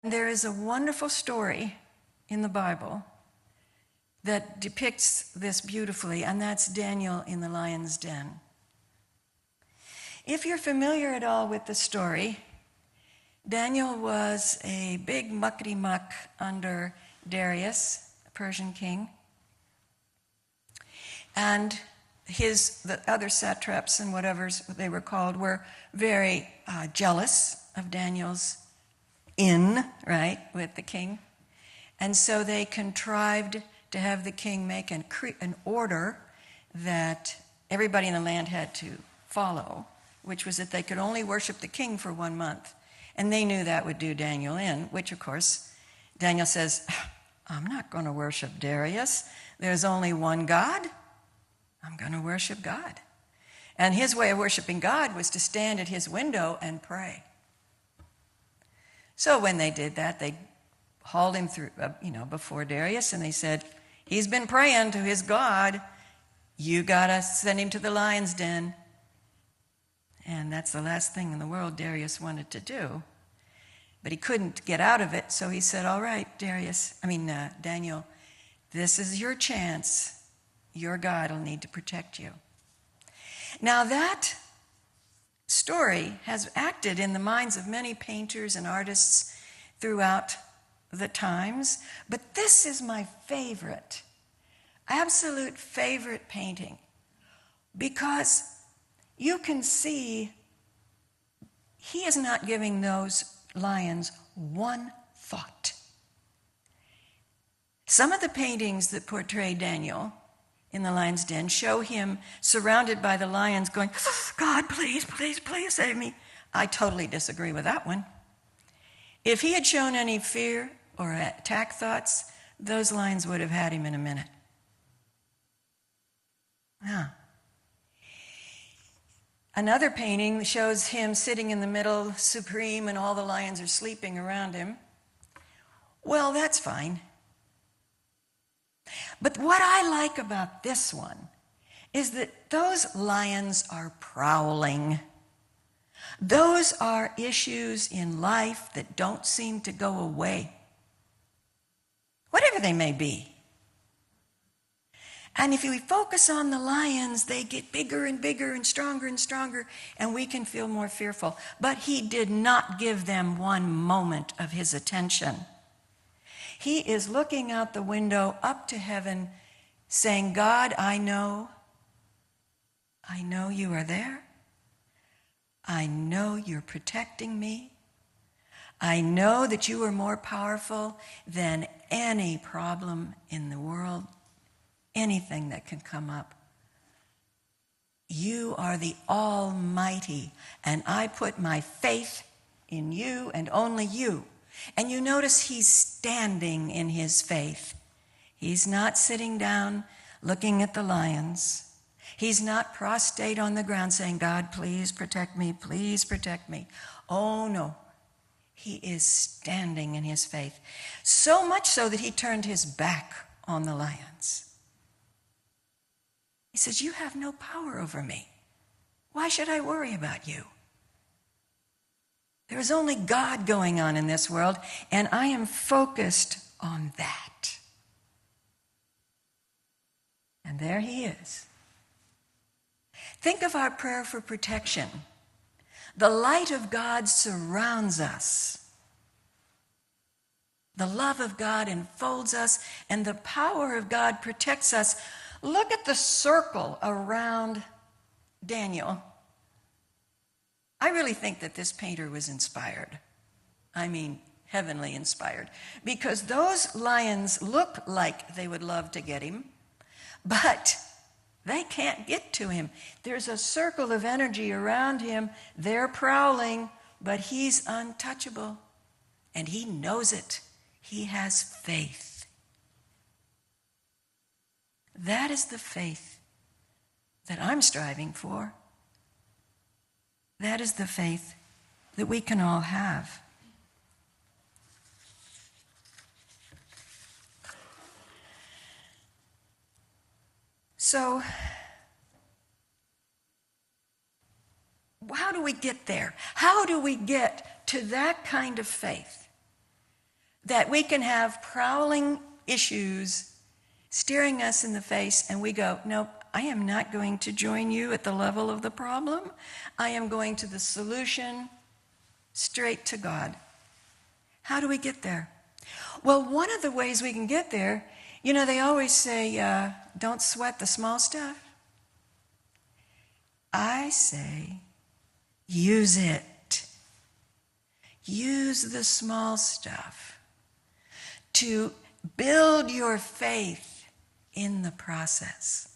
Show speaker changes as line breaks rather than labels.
There is a wonderful story in the Bible that depicts this beautifully, and that's Daniel in the lion's den. If you're familiar at all with the story, Daniel was a big muckety-muck under Darius, a Persian king. And the other satraps and whatever they were called were very jealous of Daniel's right, with the king. And so they contrived to have the king make an order that everybody in the land had to follow, which was that they could only worship the king for 1 month. And they knew that would do Daniel in, which of course, Daniel says, I'm not going to worship Darius. There's only one God. I'm going to worship God. And his way of worshiping God was to stand at his window and pray. So when they did that, they hauled him through, before Darius, and they said, he's been praying to his God. You got to send him to the lion's den. And that's the last thing in the world Darius wanted to do. But he couldn't get out of it, so he said, all right, Daniel, this is your chance. Your God will need to protect you. Now that story has acted in the minds of many painters and artists throughout the times, but this is my favorite, absolute favorite painting, because you can see he is not giving those lions one thought. Some of the paintings that portray Daniel in the lion's den show him surrounded by the lions going, God, please, please, please save me. I totally disagree with that one. If he had shown any fear or attack thoughts, those lions would have had him in a minute. Another painting shows him sitting in the middle, supreme, and all the lions are sleeping around him. Well, that's fine. But what I like about this one is that those lions are prowling. Those are issues in life that don't seem to go away, whatever they may be. And if we focus on the lions, they get bigger and bigger and stronger, and we can feel more fearful. But he did not give them one moment of his attention. He is looking out the window up to heaven, saying, God, I know you are there. I know you're protecting me. I know that you are more powerful than any problem in the world, anything that can come up. You are the Almighty, and I put my faith in you and only you. And you notice he's standing in his faith. He's not sitting down looking at the lions. He's not prostrate on the ground saying, God, please protect me, please protect me. Oh, no. He is standing in his faith. So much so that he turned his back on the lions. He says, you have no power over me. Why should I worry about you? There is only God going on in this world, and I am focused on that. And there he is. Think of our prayer for protection. The light of God surrounds us. The love of God enfolds us, and the power of God protects us. Look at the circle around Daniel. I really think that this painter was inspired. I mean, heavenly inspired. Because those lions look like they would love to get him, but they can't get to him. There's a circle of energy around him. They're prowling, but he's untouchable. And he knows it. He has faith. That is the faith that I'm striving for. That is the faith that we can all have. So, how do we get there? How do we get to that kind of faith? that we can have prowling issues staring us in the face, and we go, nope, I am not going to join you at the level of the problem. I am going to the solution, straight to God. How do we get there? Well, one of the ways we can get there, you know, they always say, don't sweat the small stuff. I say, use it. Use the small stuff to build your faith in the process.